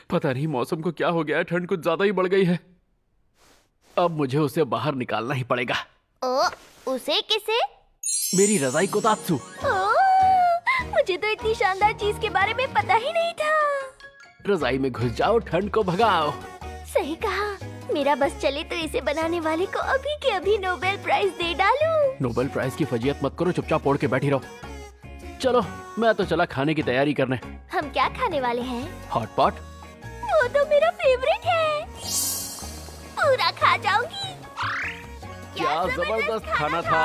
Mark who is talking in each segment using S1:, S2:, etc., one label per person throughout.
S1: पता नहीं मौसम को क्या हो गया है, ठंड कुछ ज्यादा ही बढ़ गई है। अब मुझे उसे बाहर निकालना ही पड़ेगा।
S2: उसे किसे?
S1: मेरी रजाई कोतात्सु।
S2: मुझे तो इतनी शानदार चीज के बारे में पता ही नहीं था।
S1: रजाई में घुस जाओ, ठंड को भगाओ।
S2: सही कहा। मेरा बस चले तो इसे बनाने वाले को अभी के अभी नोबेल प्राइज दे डालूं।
S1: नोबेल प्राइज की फजीयत मत करो, चुपचाप ओढ़ के बैठी रहो। चलो मैं तो चला खाने की तैयारी करने।
S2: हम क्या खाने वाले हैं?
S1: Hot pot.
S2: वो तो मेरा फेवरेट है, पूरा खा जाऊंगी।
S1: क्या जबरदस्त खाना था।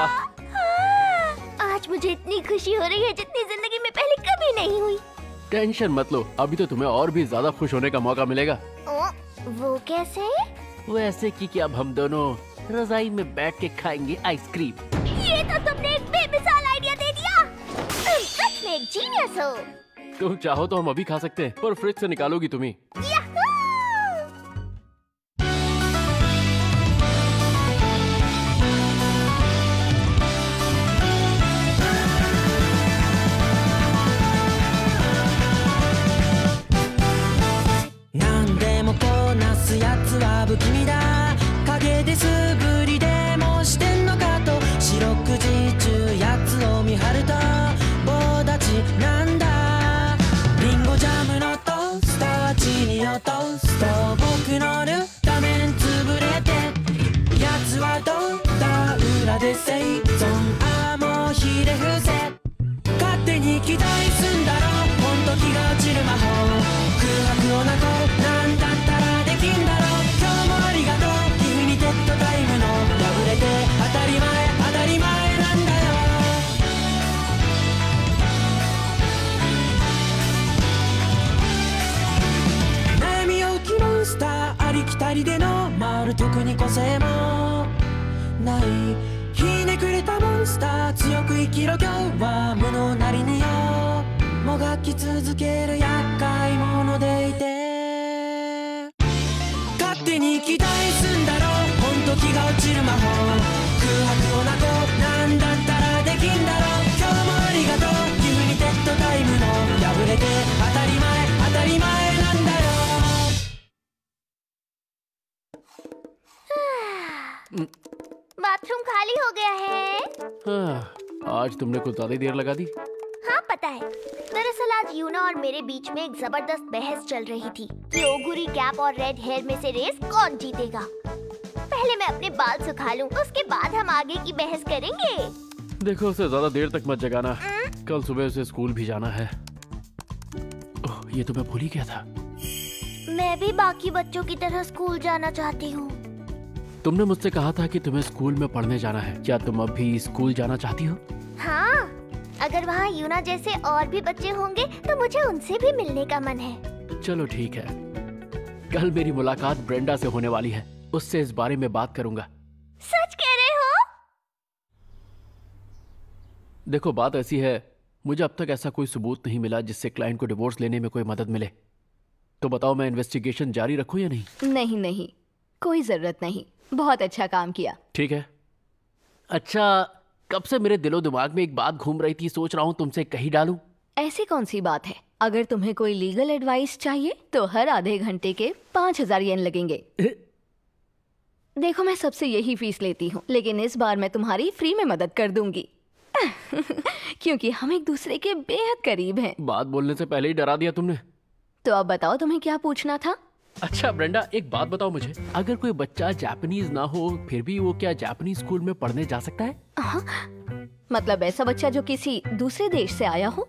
S2: आज मुझे इतनी खुशी हो रही है जितनी जिंदगी में पहले कभी नहीं हुई।
S1: टेंशन मत लो, अभी तो तुम्हें और भी ज्यादा खुश होने का मौका मिलेगा।
S2: वो कैसे?
S1: वो ऐसे कि अब हम दोनों रजाई में बैठ के खाएंगे आइसक्रीम।
S2: ये तो तुमने एक बेमिसाल आइडिया दे दिया। तुम सच में एक जीनियस हो।
S1: तुम चाहो तो हम अभी खा सकते हैं, पर फ्रिज से निकालोगी तुम ही।
S2: बाथरूम खाली हो गया है।
S1: आज तुमने कुछ ज्यादा देर लगा दी।
S2: हाँ पता है। दरअसल आज यूना और मेरे बीच में एक जबरदस्त बहस चल रही थी कि ओगुरी कैप और रेड हेयर में से रेस कौन जीतेगा। पहले मैं अपने बाल सुखा लूं, उसके बाद हम आगे की बहस करेंगे।
S1: देखो उसे ज्यादा देर तक मत जगाना, कल सुबह उसे स्कूल भी जाना है। ओह, ये तो मैं भूल ही गया था।
S2: मैं भी बाकी बच्चों की तरह स्कूल जाना चाहती हूँ।
S1: तुमने मुझसे कहा था कि तुम्हें स्कूल में पढ़ने जाना है, क्या तुम अब भी स्कूल जाना चाहती हो?
S2: हाँ, अगर वहाँ यूना जैसे और भी बच्चे होंगे तो मुझे उनसे भी मिलने का मन है।
S1: चलो ठीक है, कल मेरी मुलाकात ब्रेंडा से होने वाली है, उससे इस बारे में बात करूंगा।
S2: सच कह रहे हो?
S1: देखो बात ऐसी है, मुझे अब तक ऐसा कोई सबूत नहीं मिला जिससे क्लाइंट को डिवोर्स लेने में कोई मदद मिले। तो बताओ मैं इन्वेस्टिगेशन जारी रखूं या नहीं?
S3: नहीं, कोई जरूरत नहीं। बहुत अच्छा काम किया।
S1: ठीक है। अच्छा, कब से मेरे दिलो दिमाग में एक बात घूम रही थी, सोच रहा हूँ तुमसे कही डालूं।
S3: ऐसी कौन सी बात है? अगर तुम्हें कोई लीगल एडवाइस चाहिए तो हर आधे घंटे के 5000 येन लगेंगे। देखो मैं सबसे यही फीस लेती हूँ, लेकिन इस बार मैं तुम्हारी फ्री में मदद कर दूंगी। क्योंकि हम एक दूसरे के बेहद करीब हैं।
S1: बात बोलने से पहले ही डरा दिया तुमने।
S3: तो अब बताओ तुम्हें क्या पूछना था?
S1: अच्छा ब्रेंडा, एक बात बताओ मुझे, अगर कोई बच्चा जापानीज ना हो फिर भी वो क्या जापानीज स्कूल में पढ़ने जा सकता है?
S3: मतलब ऐसा बच्चा जो किसी दूसरे देश से आया हो?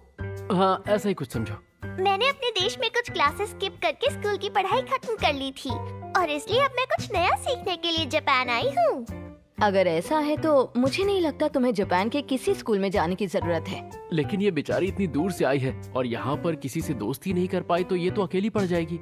S1: हाँ, ऐसा ही कुछ समझो।
S2: मैंने अपने देश में कुछ क्लासेस स्किप करके स्कूल की पढ़ाई खत्म कर ली थी और इसलिए अब मैं कुछ नया सीखने के लिए जापान आई हूँ।
S3: अगर ऐसा है तो मुझे नहीं लगता तुम्हें जापान के किसी स्कूल में जाने की जरूरत है।
S1: लेकिन ये बेचारी इतनी दूर से आई है और यहाँ पर किसी से दोस्ती नहीं कर पाई तो ये तो अकेली पड़ जाएगी।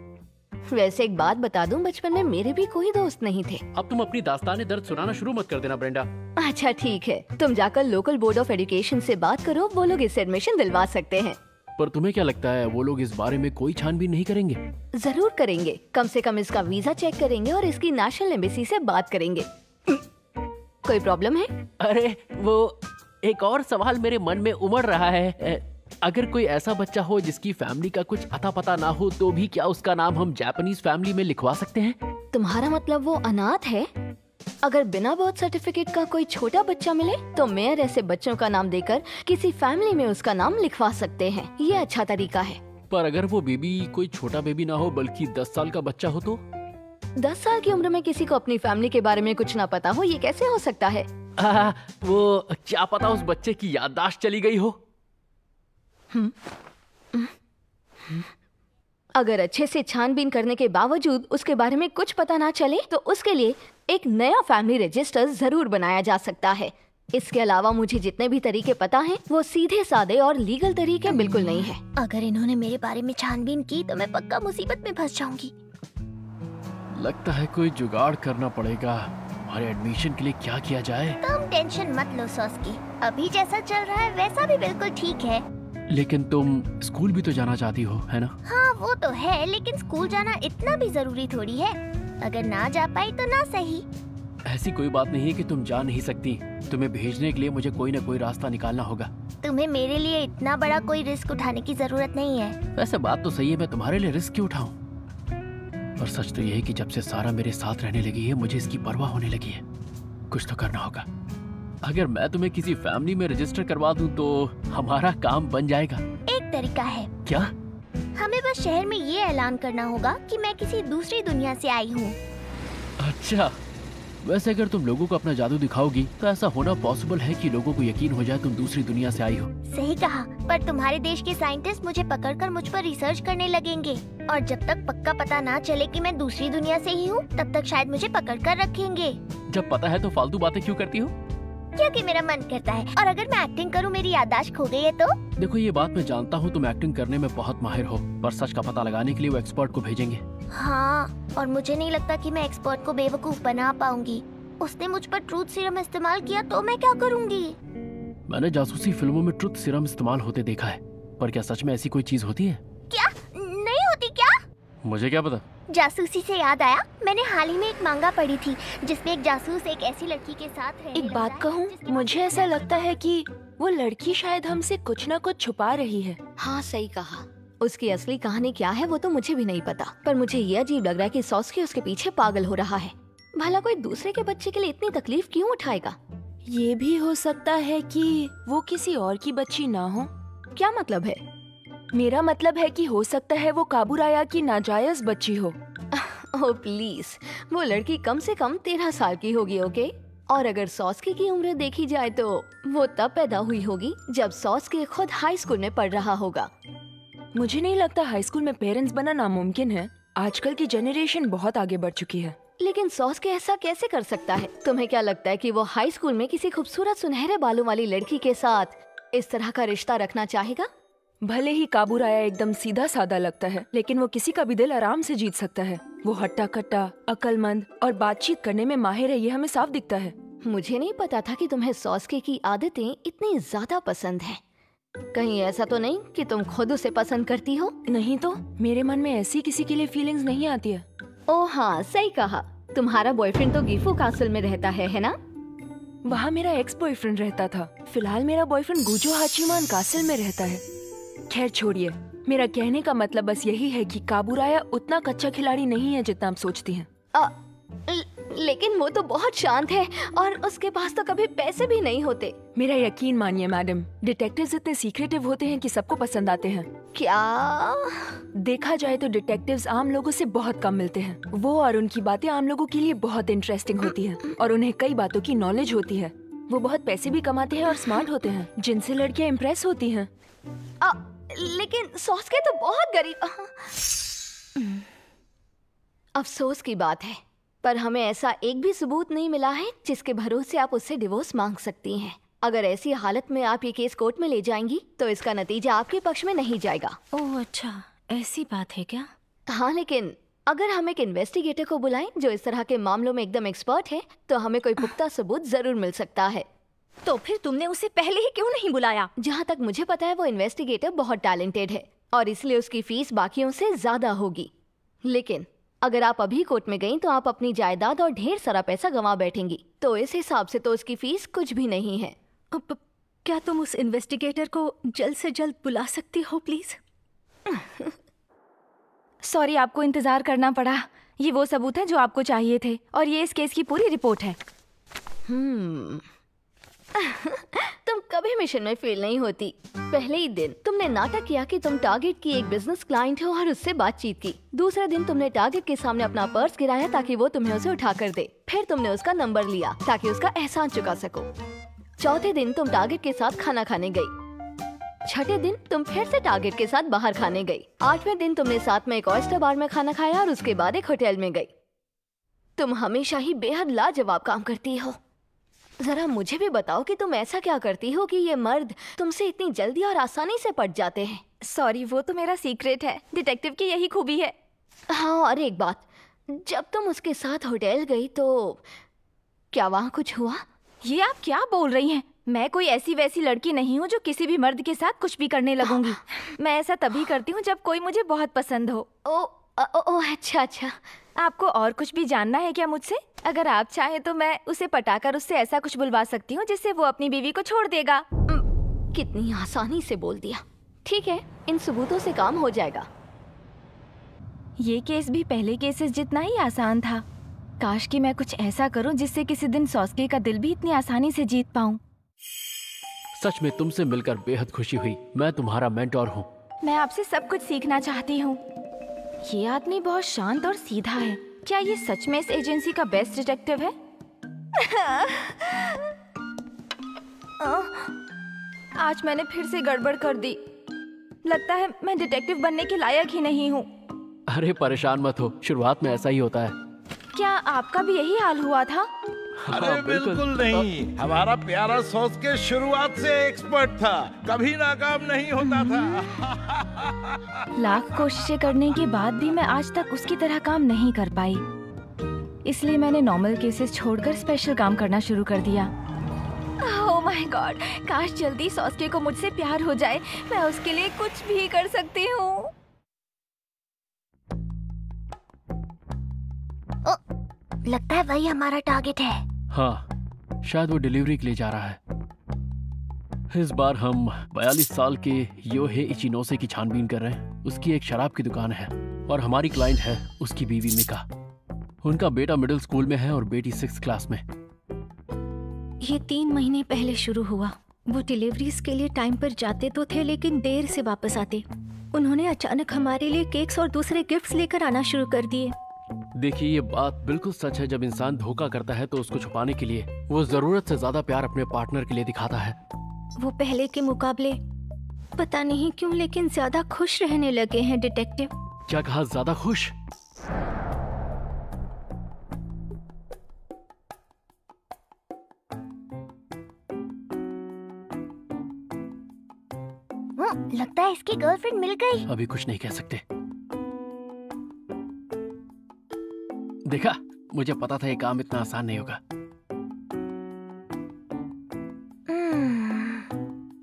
S3: वैसे एक बात बता दूं, बचपन में मेरे भी कोई दोस्त नहीं थे।
S1: अब तुम अपनी दास्ताने दर्द सुनाना शुरू मत कर देना ब्रेंडा।
S3: अच्छा ठीक है, तुम जाकर लोकल बोर्ड ऑफ एजुकेशन से बात करो, वो लोग इस एडमिशन दिलवा सकते हैं।
S1: पर तुम्हें क्या लगता है वो लोग इस बारे में कोई छानबीन नहीं करेंगे?
S3: जरूर करेंगे, कम से कम इसका वीजा चेक करेंगे और इसकी नेशनल एम्बेसी से बात करेंगे। कोई प्रॉब्लम है?
S1: अरे वो एक और सवाल मेरे मन में उमड़ रहा है। अगर कोई ऐसा बच्चा हो जिसकी फैमिली का कुछ अता पता ना हो तो भी क्या उसका नाम हम जापानीज फैमिली में लिखवा सकते हैं?
S3: तुम्हारा मतलब वो अनाथ है? अगर बिना बर्थ सर्टिफिकेट का कोई छोटा बच्चा मिले तो मेयर ऐसे बच्चों का नाम देकर किसी फैमिली में उसका नाम लिखवा सकते हैं। ये अच्छा तरीका है।
S1: पर अगर वो बेबी कोई छोटा बेबी ना हो बल्कि 10 साल का बच्चा हो तो?
S3: 10 साल की उम्र में किसी को अपनी फैमिली के बारे में कुछ ना पता हो, ये कैसे हो सकता है?
S1: वो क्या पता उस बच्चे की याददाश्त चली गई हो।
S3: अगर अच्छे से छानबीन करने के बावजूद उसके बारे में कुछ पता ना चले तो उसके लिए एक नया फैमिली रजिस्टर जरूर बनाया जा सकता है। इसके अलावा मुझे जितने भी तरीके पता हैं वो सीधे साधे और लीगल तरीके बिल्कुल नहीं है।
S2: अगर इन्होंने मेरे बारे में छानबीन की तो मैं पक्का मुसीबत में फंस जाऊंगी।
S1: लगता है कोई जुगाड़ करना पड़ेगा। हमारे एडमिशन के लिए क्या किया जाए?
S2: तुम टेंशन मत लो सॉस्की, अभी जैसा चल रहा है वैसा भी बिल्कुल ठीक है।
S1: लेकिन तुम स्कूल भी तो जाना चाहती हो, है ना?
S2: हाँ वो तो है, लेकिन स्कूल जाना इतना भी जरूरी थोड़ी है। अगर ना जा पाई तो ना सही।
S1: ऐसी कोई बात नहीं है कि तुम जा नहीं सकती। तुम्हें भेजने के लिए मुझे कोई न कोई रास्ता निकालना होगा।
S2: तुम्हें मेरे लिए इतना बड़ा कोई रिस्क उठाने की जरूरत नहीं है।
S1: वैसे बात तो सही है, मैं तुम्हारे लिए रिस्क क्यों उठाऊं? पर सच तो ये है कि जब से सारा मेरे साथ रहने लगी है मुझे इसकी परवाह होने लगी है। कुछ तो करना होगा। अगर मैं तुम्हें किसी फैमिली में रजिस्टर करवा दूं तो हमारा काम बन जाएगा।
S2: एक तरीका है।
S1: क्या?
S2: हमें बस शहर में ये ऐलान करना होगा कि मैं किसी दूसरी दुनिया से आई हूँ।
S1: अच्छा, वैसे अगर तुम लोगों को अपना जादू दिखाओगी तो ऐसा होना पॉसिबल है कि लोगों को यकीन हो जाए तुम दूसरी दुनिया से आई हो।
S2: सही कहा, पर तुम्हारे देश के साइंटिस्ट मुझे पकड़कर मुझ पर रिसर्च करने लगेंगे और जब तक पक्का पता ना चले कि मैं दूसरी दुनिया से ही हूँ तब तक शायद मुझे पकड़ कर रखेंगे।
S1: जब पता है तो फालतू बातें क्यों करती हो?
S2: क्योंकि मेरा मन करता है, और अगर मैं एक्टिंग करूँ मेरी याददाश्त खो गई है तो?
S1: देखो ये बात मैं जानता हूँ तुम एक्टिंग करने में बहुत माहिर हो, पर सच का पता लगाने के लिए वो एक्सपर्ट को भेजेंगे।
S2: हाँ, और मुझे नहीं लगता कि मैं एक्सपर्ट को बेवकूफ बना पाऊंगी। उसने मुझ पर ट्रूथ सीरम इस्तेमाल किया तो मैं क्या करूंगी?
S1: मैंने जासूसी फिल्मों में ट्रूथ सीरम इस्तेमाल होते देखा है, पर क्या सच में ऐसी कोई चीज होती है?
S2: क्या नहीं होती क्या?
S1: मुझे क्या पता।
S2: जासूसी से याद आया, मैंने हाल ही में एक मांगा पढ़ी थी जिसमें एक जासूस एक ऐसी लड़की के साथ रहने
S4: एक बात
S2: लगता है
S4: कहूँ,
S2: जिसके
S4: मुझे ऐसा लगता है कि वो लड़की शायद हमसे कुछ न कुछ छुपा रही है।
S3: हाँ सही कहा। उसकी असली कहानी क्या है वो तो मुझे भी नहीं पता, पर मुझे ये अजीब लग रहा है कि सॉस्की उसके पीछे पागल हो रहा है। भला कोई दूसरे के बच्चे के लिए इतनी तकलीफ क्यों उठाएगा?
S4: ये भी हो सकता है कि वो किसी और की बच्ची ना हो।
S3: क्या मतलब है?
S4: मेरा मतलब है कि हो सकता है वो काबूराया की नाजायज बच्ची हो।
S3: ओह प्लीज, वो लड़की कम से कम 13 साल की होगी, ओके? और अगर सॉस्की की उम्र देखी जाए तो वो तब पैदा हुई होगी जब सॉस्की खुद हाई स्कूल में पढ़ रहा होगा।
S4: मुझे नहीं लगता हाई स्कूल में पेरेंट्स बनना नामुमकिन है। आजकल की जनरेशन बहुत आगे बढ़ चुकी है।
S3: लेकिन सॉस्की ऐसा कैसे कर सकता है? तुम्हें क्या लगता है कि वो हाई स्कूल में किसी खूबसूरत सुनहरे बालों वाली लड़की के साथ इस तरह का रिश्ता रखना चाहेगा?
S4: भले ही काबूराया एकदम सीधा साधा लगता है, लेकिन वो किसी का भी दिल आराम से जीत सकता है। वो हट्टा कट्टा, अक्लमंद और बातचीत करने में माहिर है, ये हमें साफ दिखता है।
S3: मुझे नहीं पता था कि तुम्हें सॉस्की की आदतें इतनी ज्यादा पसंद हैं। कहीं ऐसा तो नहीं कि तुम खुद उसे पसंद करती हो?
S4: नहीं तो, मेरे मन में ऐसी किसी के लिए फीलिंग्स नहीं आती है।
S3: ओह हाँ सही कहा। तुम्हारा बॉयफ्रेंड तो गिफू कासल में रहता है ना?
S4: वहाँ मेरा एक्स बॉयफ्रेंड रहता था। फिलहाल मेरा बॉयफ्रेंड गुजो हाचीमान कासल में रहता है। खैर छोड़िए, मेरा कहने का मतलब बस यही है कि काबूराया उतना कच्चा खिलाड़ी नहीं है जितना आप सोचती हैं।
S3: लेकिन वो तो बहुत शांत है और उसके पास तो कभी पैसे भी नहीं होते।
S4: मेरा यकीन मानिए मैडम, डिटेक्टिव्स इतने सीक्रेटिव होते हैं कि सबको पसंद आते हैं।
S3: क्या?
S4: देखा जाए तो डिटेक्टिव्स आम लोगों से बहुत कम मिलते हैं। वो और उनकी बातें आम लोगों के लिए बहुत इंटरेस्टिंग होती हैं और उन्हें कई बातों की नॉलेज होती है। वो बहुत पैसे भी कमाते हैं और स्मार्ट होते हैं, जिनसे लड़कियां इम्प्रेस होती हैं।
S3: लेकिन सॉस्की तो बहुत गरीब। अफसोस की बात है, पर हमें ऐसा एक भी सबूत नहीं मिला है जिसके भरोसे आप उससे डिवोर्स मांग सकती हैं। अगर ऐसी हालत में आप ये केस कोर्ट में ले जाएंगी तो इसका नतीजा आपके पक्ष में नहीं जाएगा।
S4: ओह अच्छा, ऐसी बात है क्या?
S3: हाँ, लेकिन अगर हम एक इन्वेस्टिगेटर को बुलाएं जो इस तरह के मामलों में एकदम एक्सपर्ट है तो हमें कोई पुख्ता सबूत जरूर मिल सकता है।
S5: तो फिर तुमने उसे पहले ही क्यों नहीं बुलाया?
S3: जहाँ तक मुझे पता है वो इन्वेस्टिगेटर बहुत टैलेंटेड है और इसलिए उसकी फीस बाकियों से ज्यादा होगी। लेकिन अगर आप अभी कोर्ट में गईं तो आप अपनी जायदाद और ढेर सारा पैसा गंवा बैठेंगी, तो इस हिसाब से तो उसकी फीस कुछ भी नहीं है।
S5: क्या तुम उस इन्वेस्टिगेटर को जल्द से जल्द बुला सकती हो प्लीज?
S4: सॉरी, आपको इंतजार करना पड़ा। ये वो सबूत हैं जो आपको चाहिए थे और ये इस केस की पूरी रिपोर्ट है।
S3: तुम कभी मिशन में फेल नहीं होती। पहले ही दिन तुमने नाटक किया कि तुम टारगेट की एक बिजनेस क्लाइंट हो और उससे बातचीत की। दूसरे दिन तुमने टारगेट के सामने अपना पर्स गिराया ताकि वो तुम्हें उसे उठा कर दे। फिर तुमने उसका नंबर लिया ताकि उसका एहसान चुका सको। चौथे दिन तुम टारगेट के साथ खाना खाने गई। छठे दिन तुम फिर से टारगेट के साथ बाहर खाने गई। आठवें दिन तुमने साथ में एक ऑयस्टर बार में खाना खाया और उसके बाद एक होटल में गई। तुम हमेशा ही बेहद लाजवाब काम करती हो। जरा मुझे भी बताओ कि तुम ऐसा क्या करती हो कि ये मर्द तुमसे इतनी जल्दी और आसानी से पट जाते हैं।
S4: सॉरी, वो तो मेरा सीक्रेट है। डिटेक्टिव की यही खूबी है।
S3: हाँ, और एक बात, जब तुम उसके साथ होटल गई तो क्या वहाँ कुछ हुआ?
S4: ये आप क्या बोल रही हैं? मैं कोई ऐसी वैसी लड़की नहीं हूँ जो किसी भी मर्द के साथ कुछ भी करने लगूंगी। मैं ऐसा तभी करती हूँ जब कोई मुझे बहुत पसंद हो।
S3: ओ, अच्छा।
S4: आपको और कुछ भी जानना है क्या मुझसे? अगर आप चाहें तो मैं उसे पटाकर उससे ऐसा कुछ बुलवा सकती हूँ जिससे वो अपनी बीवी को छोड़ देगा।
S3: कितनी आसानी से बोल दिया। ठीक है, इन सबूतों से काम हो जाएगा।
S4: ये केस भी पहले केसेस जितना ही आसान था। काश कि मैं कुछ ऐसा करूं जिससे किसी दिन सॉस्के का दिल भी इतनी आसानी से जीत पाऊं।
S1: सच में तुमसे मिलकर बेहद खुशी हुई। मैं तुम्हारा मेंटोर हूँ।
S4: मैं आपसे सब कुछ सीखना चाहती हूँ। ये आदमी बहुत शांत और सीधा है। क्या ये सच में इस एजेंसी का बेस्ट डिटेक्टिव है? आज मैंने फिर से गड़बड़ कर दी। लगता है मैं डिटेक्टिव बनने के लायक ही नहीं हूँ।
S1: अरे परेशान मत हो, शुरुआत में ऐसा ही होता है।
S4: क्या आपका भी यही हाल हुआ था?
S6: अरे बिल्कुल नहीं। हमारा प्यारा सॉस के शुरुआत से एक्सपर्ट था, कभी नाकाम नहीं होता था।
S4: लाख कोशिशें करने के बाद भी मैं आज तक उसकी तरह काम नहीं कर पाई। इसलिए मैंने नॉर्मल केसेस छोड़कर स्पेशल काम करना शुरू कर दिया। ओह माय गॉड, काश जल्दी सॉस्के को मुझसे प्यार हो जाए। मैं उसके लिए कुछ भी कर सकती हूँ।
S2: लगता है वही हमारा टारगेट है।
S1: हाँ, शायद वो डिलीवरी के लिए जा रहा है। इस बार हम 42 साल के योहे इचिनोसे की छानबीन कर रहे हैं। उसकी एक शराब की दुकान है और हमारी क्लाइंट है उसकी बीवी मिका। उनका बेटा मिडिल स्कूल में है और बेटी 6th क्लास में।
S5: ये 3 महीने पहले शुरू हुआ। वो डिलीवरीज के लिए टाइम पर जाते तो थे लेकिन देर से वापस आते। उन्होंने अचानक हमारे लिए केक्स और दूसरे गिफ्ट्स लेकर आना शुरू कर दिए।
S1: देखिए, ये बात बिल्कुल सच है। जब इंसान धोखा करता है तो उसको छुपाने के लिए वो जरूरत से ज्यादा प्यार अपने पार्टनर के लिए दिखाता है।
S5: वो पहले के मुकाबले पता नहीं क्यों लेकिन ज्यादा खुश रहने लगे हैं डिटेक्टिव।
S1: क्या कहा? ज्यादा खुश?
S2: लगता है इसकी गर्लफ्रेंड मिल गई।
S1: अभी कुछ नहीं कह सकते। देखा, मुझे पता था ये काम इतना आसान नहीं होगा।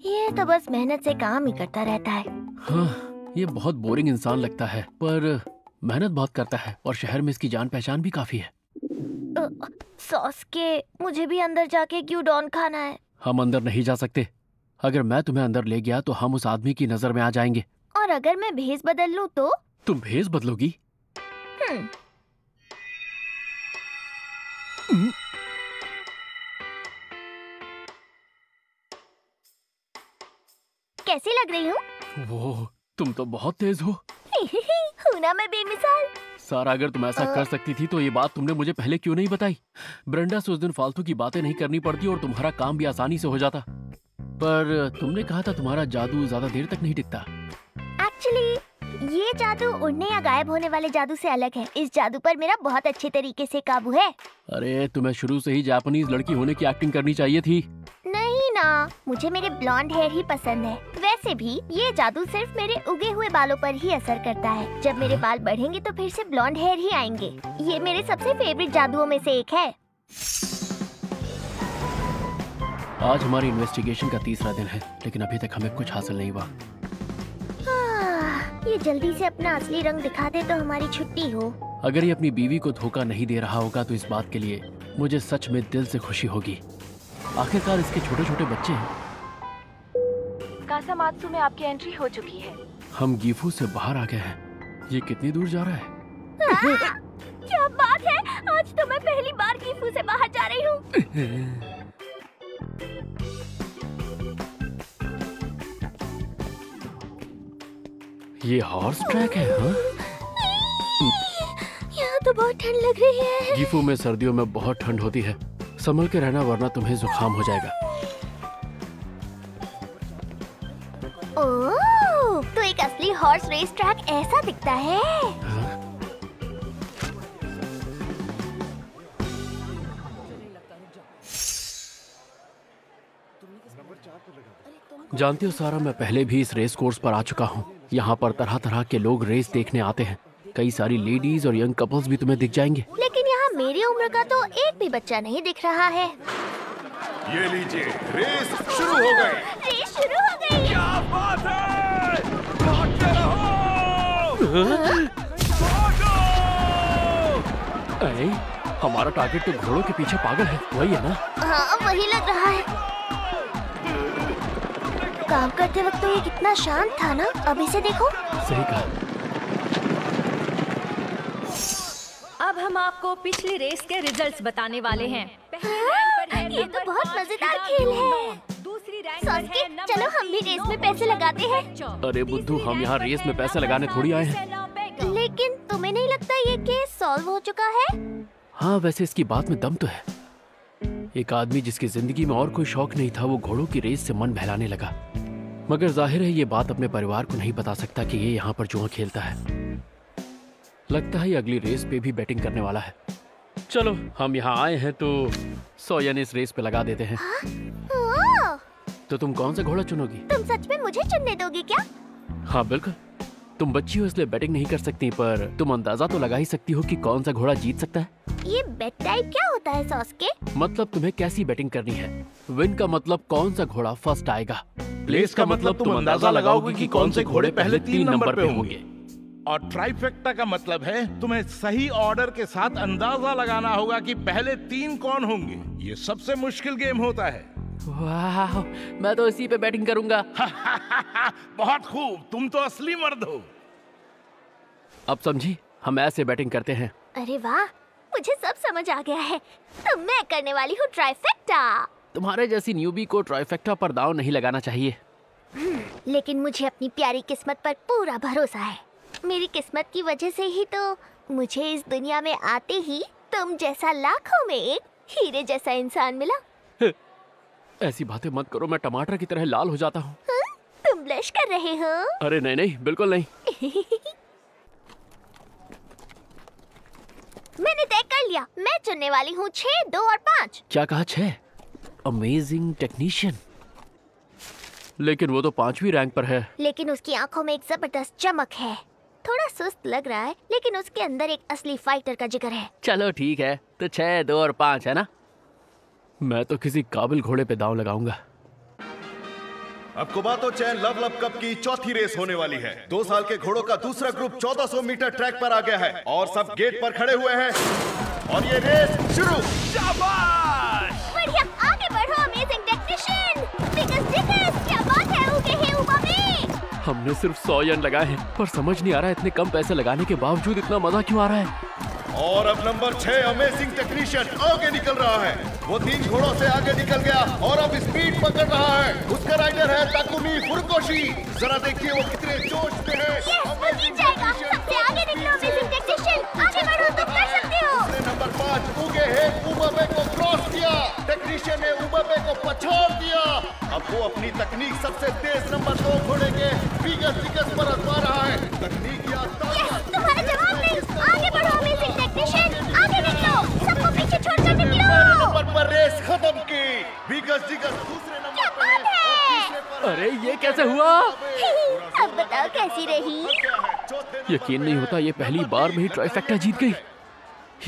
S2: ये तो बस मेहनत से काम ही करता रहता है।
S1: हाँ, ये बहुत बोरिंग इंसान लगता है पर मेहनत बहुत करता है और शहर में इसकी जान पहचान भी काफी है।
S2: सॉस्के, मुझे भी अंदर जाके ग्यूडॉन खाना है।
S1: हम अंदर नहीं जा सकते। अगर मैं तुम्हें अंदर ले गया तो हम उस आदमी की नजर में आ जाएंगे।
S2: और अगर मैं भेस बदल लूं तो?
S1: तुम भेस बदलोगी?
S2: कैसी लग रही हूँ?
S1: वो, तुम तो बहुत तेज हो।
S2: हूँ ना मैं बेमिसाल।
S1: सारा, अगर तुम ऐसा कर सकती थी तो ये बात तुमने मुझे पहले क्यों नहीं बताई? ब्रेंडा से उस दिन फालतू की बातें नहीं करनी पड़ती और तुम्हारा काम भी आसानी से हो जाता। पर तुमने कहा था तुम्हारा जादू ज्यादा देर तक नहीं टिकता।
S2: एक्चुअली ये जादू उड़ने या गायब होने वाले जादू से अलग है। इस जादू पर मेरा बहुत अच्छे तरीके से काबू है।
S1: अरे, तुम्हें शुरू से ही जापानीज लड़की होने की एक्टिंग करनी चाहिए थी।
S2: नहीं ना, मुझे मेरे ब्लॉन्ड हेयर ही पसंद है। वैसे भी ये जादू सिर्फ मेरे उगे हुए बालों पर ही असर करता है। जब मेरे बाल बढ़ेंगे तो फिर से ब्लॉन्ड हेयर ही आएंगे। ये मेरे सबसे फेवरेट जादुओं में से एक है।
S1: आज हमारी इन्वेस्टिगेशन का 3रा दिन है लेकिन अभी तक हमें कुछ हासिल नहीं हुआ।
S2: ये जल्दी से अपना असली रंग दिखा दे तो हमारी छुट्टी हो।
S1: अगर ये अपनी बीवी को धोखा नहीं दे रहा होगा तो इस बात के लिए मुझे सच में दिल से खुशी होगी। आखिरकार इसके छोटे छोटे बच्चे हैं।
S4: हासामात्सु में आपकी एंट्री हो चुकी है।
S1: हम गीफू से बाहर आ गए हैं। ये कितनी दूर जा रहा है?
S2: क्या बात है, आज तो मैं पहली बार गीफू से बाहर जा रही हूँ।
S1: ये हॉर्स ट्रैक है? हाँ?
S2: यहाँ तो बहुत ठंड लग रही है।
S1: गीफू में सर्दियों में बहुत ठंड होती है, संभल के रहना वरना तुम्हें जुकाम हो जाएगा।
S2: ओह, तो एक असली हॉर्स रेस ट्रैक ऐसा दिखता है।
S1: जानती हो सारा, मैं पहले भी इस रेस कोर्स पर आ चुका हूँ। यहाँ पर तरह तरह के लोग रेस देखने आते हैं। कई सारी लेडीज और यंग कपल्स भी तुम्हें दिख जाएंगे।
S2: लेकिन यहाँ मेरी उम्र का तो एक भी बच्चा नहीं दिख रहा है।
S7: ये लीजिए, रेस शुरू हो गई।
S2: रेस शुरू हो गई।
S7: क्या बात है? भागते रहो!
S1: अरे, हमारा टारगेट तो घोड़ों के पीछे पागल है, वही है ना?
S2: हाँ, वही लग रहा है। काम करते वक्त तो ये कितना शांत था ना, अब इसे देखो।
S1: सही कहा।
S5: अब हम आपको पिछली रेस के रिजल्ट्स बताने वाले हैं।
S2: ये तो बहुत मजेदार खेल है।
S5: दूसरी
S2: सॉस्के, चलो हम भी रेस में पैसे लगाते हैं।
S1: अरे बुद्धू, हम यहाँ रेस में पैसे लगाने थोड़ी आए हैं।
S2: लेकिन तुम्हें नहीं लगता ये केस सॉल्व हो चुका है?
S1: हाँ, वैसे इसकी बात में दम तो है। एक आदमी जिसकी जिंदगी में और कोई शौक नहीं था, वो घोड़ों की रेस से मन बहलाने लगा। मगर जाहिर है ये बात अपने परिवार को नहीं बता सकता कि ये यहाँ पर जुआ खेलता है। लगता है ये अगली रेस पे भी बैटिंग करने वाला है। चलो, हम यहाँ आए हैं तो 100 येन इस रेस पे लगा देते हैं।
S2: ओह,
S1: तो तुम कौन सा घोड़ा चुनोगी?
S2: तुम सच में मुझे चुनने दोगे क्या?
S1: हाँ बिल्कुल। तुम बच्ची हो इसलिए बैटिंग नहीं कर सकती, पर तुम अंदाजा तो लगा ही सकती हो कि कौन सा घोड़ा जीत सकता है।
S2: ये बेट टाइप क्या होता है सॉस्के?
S1: मतलब तुम्हें कैसी बैटिंग करनी है। विन का मतलब कौन सा घोड़ा फर्स्ट आएगा। प्लेस का मतलब तुम अंदाजा लगाओगे कि कौन से घोड़े पहले 3 नंबर पे होंगे।
S6: और ट्राइफेक्टा का मतलब है तुम्हें सही ऑर्डर के साथ अंदाजा लगाना होगा कि पहले 3 कौन होंगे। ये सबसे मुश्किल गेम होता है।
S1: वाह, मैं तो इसी पे बैटिंग करूंगा।
S6: बहुत खूब, तुम तो असली मर्द हो।
S1: अब समझी, हम ऐसे बैटिंग करते हैं।
S2: अरे वाह, मुझे सब समझ आ गया है। तो मैं करने वाली हूँ ट्राइफेक्टा।
S1: तुम्हारे जैसी न्यूबी को ट्राइफेक्टा पर दांव नहीं लगाना चाहिए।
S2: लेकिन मुझे अपनी प्यारी किस्मत पर पूरा भरोसा है। मेरी किस्मत की वजह से ही तो मुझे इस दुनिया में आते ही तुम जैसा लाखों में एक हीरे जैसा इंसान मिला।
S1: ऐसी बातें मत करो, मैं टमाटर की तरह लाल हो जाता हूँ।
S2: तुम ब्लश कर रहे हो?
S1: अरे नहीं नहीं, बिल्कुल नहीं।
S2: मैंने तय कर लिया, मैं चुनने वाली हूँ 6, 2 और 5।
S1: क्या कहा? 6? Amazing technician. लेकिन वो तो 5वीं रैंक पर है।
S2: लेकिन उसकी आंखों में एक जबरदस्त चमक है। थोड़ा सुस्त लग रहा है, लेकिन उसके अंदर एक असली फाइटर का जिगर है।
S1: चलो ठीक है, तो 6, 2 और 5 है ना? मैं तो किसी काबिल घोड़े पे दांव लगाऊंगा।
S7: अब कुबातो चैन लवलप कप की चौथी रेस होने वाली है। 2 साल के घोड़ों का दूसरा ग्रुप 1400 मीटर ट्रैक पर आ गया है और सब गेट पर खड़े हुए हैं और ये रेस शुरू।
S6: शाबाश!
S2: बढ़िया, आगे बढ़ो अमेजिंग टेक्नीशियन। क्या बात है, उगे हैं उमामी।
S1: हमने सिर्फ 100 येन लगाए हैं, पर समझ नहीं आ रहा है इतने कम पैसे लगाने के बावजूद इतना मजा क्यों आ रहा है।
S7: और अब नंबर 6 अमेजिंग टेक्नीशियन आगे निकल रहा है। वो 3 घोड़ों से आगे निकल गया और अब स्पीड पकड़ रहा है। उसका राइडर है ताकुमी फुरुकोशी। जरा देखिए वो कितने जोश में है।
S2: वो जीत जाएगा। सबसे आगे निकलो अमेजिंग टेक्नीशियन, आगे बढ़ो, तुम कर सकते हो।
S7: उसने नंबर 5 उगे है उमाबे को क्रॉस किया। टेक्नीशियन ने उमाबे को पछाड़ दिया। अब वो अपनी तकनीक सबसे तेज नंबर 2 घोड़े के बिगस पर आजमा रहा है। तकनीक या ताकत
S2: तुम्हारा जवाब नहीं। आगे बढ़ो अमेजिंग टेक्नीशियन, आगे निकलो, सबको पीछे छोड़कर निकलो।
S7: नंबर पर रेस खत्म की। बिगस दूसरे नंबर पर है और तीसरे पर।
S1: अरे ये कैसे हुआ?
S2: अब बताओ कैसी रही?
S1: यकीन नहीं होता, ये पहली बार में ही ट्राइफेक्टा जीत गई।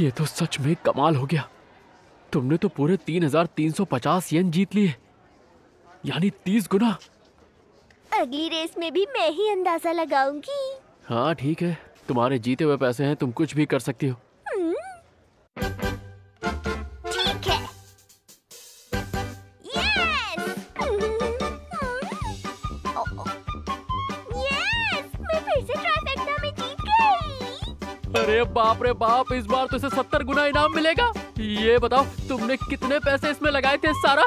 S1: ये तो सच में कमाल हो गया। तुमने तो पूरे 3350 येन जीत लिए, यानी 30 गुना।
S2: अगली रेस में भी मैं ही अंदाजा लगाऊंगी।
S1: हाँ ठीक है, तुम्हारे जीते हुए पैसे हैं, तुम कुछ भी कर सकती हो।
S2: ठीक है। यस!
S1: अरे बाप रे बाप, इस बार तो इसे 70 गुना इनाम मिलेगा। ये बताओ तुमने कितने पैसे इसमें लगाए थे सारा?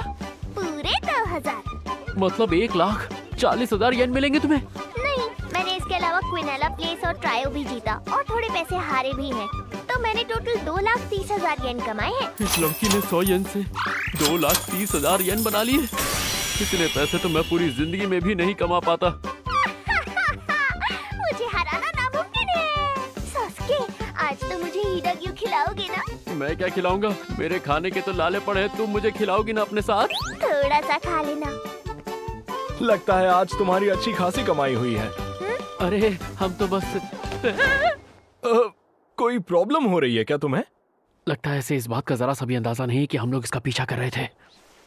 S2: पूरे 2000।
S1: मतलब 1,40,000 येन मिलेंगे तुम्हें?
S2: नहीं, मैंने इसके अलावा क्विनेला प्लेस और ट्रायो भी जीता और थोड़े पैसे हारे भी हैं। तो मैंने टोटल 2,30,000 येन कमाए हैं।
S1: इस लड़की ने 100 येन से 2,30,000 येन बना लिए। इतने पैसे तो मैं पूरी जिंदगी में भी नहीं कमा पाता।
S2: मुझे हराना नामुमकिन है। सास्के, आज तो मुझे हीडाग्यू खिलाओगे ना?
S1: मैं क्या खिलाऊंगा? मेरे खाने के तो लाले पड़े हैं, तुम मुझे खिलाओगी ना अपने साथ?
S2: थोड़ा सा खा लेना।
S8: लगता है आज तुम्हारी अच्छी खासी कमाई हुई है।
S1: अरे हम तो बस
S8: कोई प्रॉब्लम हो रही है क्या तुम्हें?
S1: लगता है इसे इस बात का जरा सा भी अंदाजा नहीं कि हम लोग इसका पीछा कर रहे थे।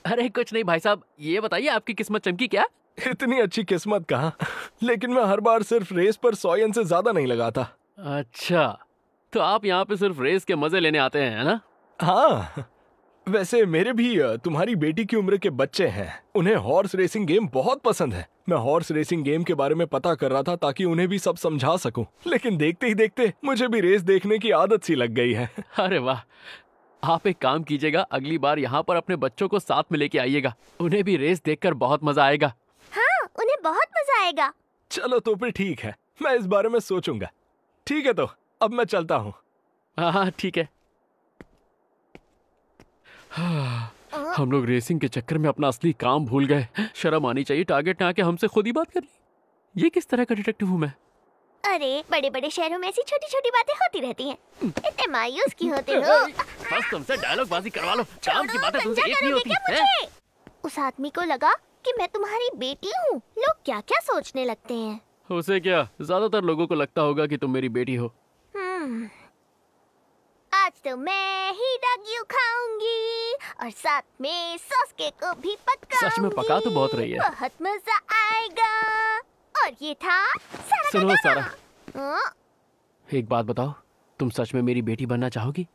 S1: अरे कुछ नहीं भाई साहब, ये बताइए आपकी किस्मत चमकी क्या?
S8: इतनी अच्छी किस्मत कहाँ, लेकिन मैं हर बार सिर्फ रेस पर 100 येन से ज्यादा नहीं लगाता।
S1: अच्छा, तो आप यहाँ पे सिर्फ रेस के मजे लेने आते हैं, है ना?
S8: हाँ, वैसे मेरे भी तुम्हारी बेटी की उम्र के बच्चे हैं। उन्हें हॉर्स रेसिंग गेम बहुत पसंद है। मैं हॉर्स रेसिंग गेम के बारे में पता कर रहा था ताकि उन्हें भी सब समझा सकूं। लेकिन देखते ही देखते मुझे भी रेस देखने की आदत सी लग गई है।
S1: अरे वाह, आप एक काम कीजिएगा, अगली बार यहाँ पर अपने बच्चों को साथ में लेके आइएगा। उन्हें भी रेस देखकर बहुत मजा आएगा।
S2: हाँ, उन्हें बहुत मजा आएगा।
S8: चलो तो फिर ठीक है, मैं इस बारे में सोचूंगा। ठीक है, तो अब मैं चलता हूँ।
S1: हाँ ठीक है। हम लोग रेसिंग के चक्कर में अपना असली काम भूल गए। शर्म आनी चाहिए, टारगेट ने आके हमसे खुद ही बात कर ली। ये किस तरह का डिटेक्टिव हूँ मैं?
S2: अरे बड़े बड़े शहरों में ऐसी छोटी छोटी बातें होती रहती हैं। इतने मायूस क्यों होते हो?
S1: बस तुमसे डायलॉग बाजी करवा लो, काम की बातें तुमसे एक नहीं होती
S2: है? उस आदमी को लगा कि मैं तुम्हारी बेटी हूँ। लोग क्या क्या सोचने लगते हैं।
S1: उसे क्या, ज्यादातर लोगों को लगता होगा कि तुम मेरी बेटी हो।
S2: आज तो मैं हीडाग्यू खाऊंगी और साथ में सास्के को भी पकाऊंगी।
S1: सच में पका तो बहुत रही है।
S2: बहुत मजा आएगा। और ये था सारा।
S1: सुनो सारा, एक बात बताओ, तुम सच में मेरी बेटी बनना चाहोगी?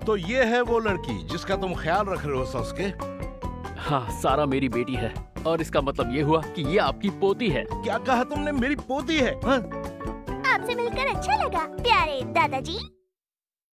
S6: तो ये है वो लड़की जिसका तुम ख्याल रख रहे हो सास्के?
S1: हाँ, सारा मेरी बेटी है और इसका मतलब ये हुआ कि ये आपकी पोती है।
S6: क्या कहा तुमने? मेरी पोती है? हाँ?
S2: आपसे मिलकर अच्छा लगा प्यारे दादाजी।